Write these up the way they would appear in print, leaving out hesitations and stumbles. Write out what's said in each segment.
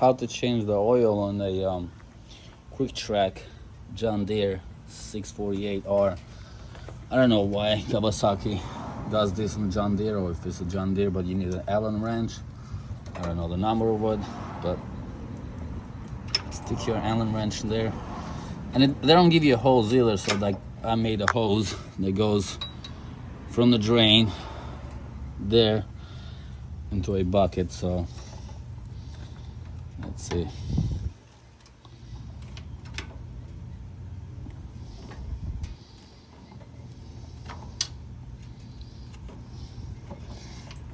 how to change the oil on a quick track John Deere 648R. I don't know why Kawasaki does this on John Deere, or if it's a John Deere but you need an Allen wrench. I don't know the number of it, but stick your Allen wrench in there. And they don't give you a hose either, so like I made a hose that goes from the drain there into a bucket. So let's see.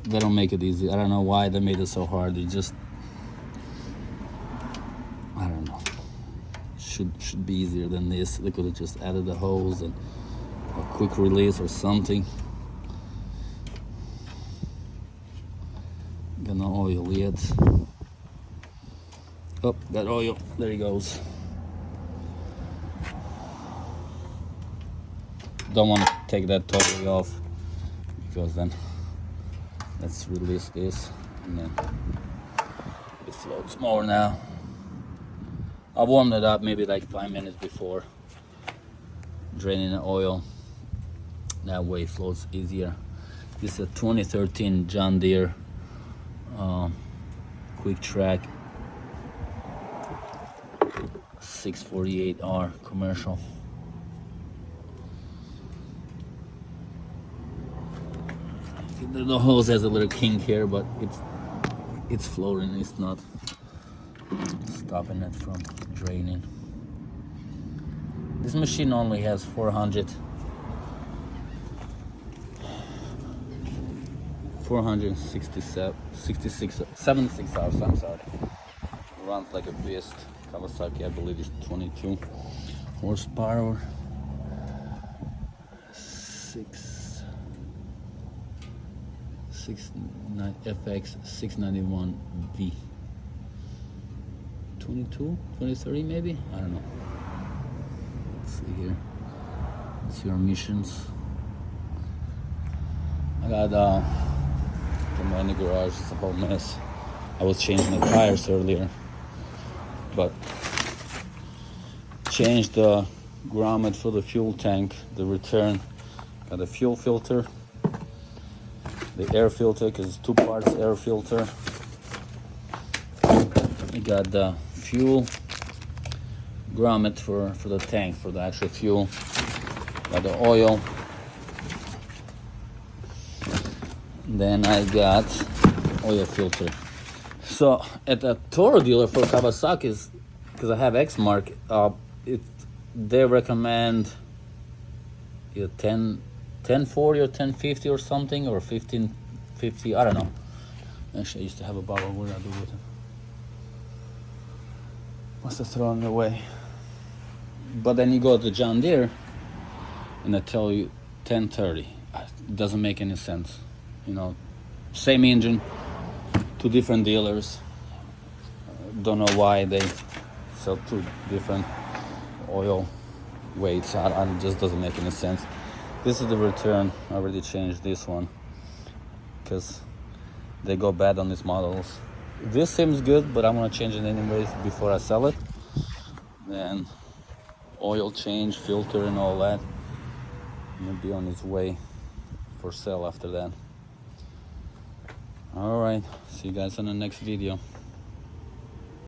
They don't make it easy. I don't know why they made it so hard. They just, I don't know. Should be easier than this. They could have just added a hose and a quick release or something. Got no oil yet. Oh, got oil. There he goes. Don't want to take that totally off, because then let's release this and then it floats more now. I warmed it up maybe like 5 minutes before draining the oil. That way it floats easier. This is a 2013 John Deere quick track 648R commercial. The hose has a little kink here, but it's floating. It's not stopping it from draining. This machine only has 76 hours. I'm sorry. Runs like a beast. Kawasaki, I believe, is 22 horsepower. 69 FX 691V. 23 maybe? I don't know. Let's see here. It's your emissions. I got in the garage. It's a whole mess. I was changing the tires earlier, but changed the grommet for the fuel tank, the return. Got a fuel filter, the air filter, because it's 2 parts air filter. You got the fuel grommet for the tank, for the actual fuel. Got the oil. Then I got oil filter. So at a Toro dealer for Kawasaki's, because I have X-Mark, they recommend either 1040 or 1050 or something, or 1550. I don't know. Actually, I used to have a bottle. What did I do with it? Must have thrown it away. But then you go to John Deere and they tell you 1030. It doesn't make any sense. You know, same engine, 2 different dealers. Don't know why they sell 2 different oil weights. It just doesn't make any sense. This is the return. I already changed this one because they go bad on these models. This seems good, but I'm gonna change it anyways before I sell it. Then oil change, filter and all that. I'm gonna be on its way for sale after that. All right, see you guys in the next video.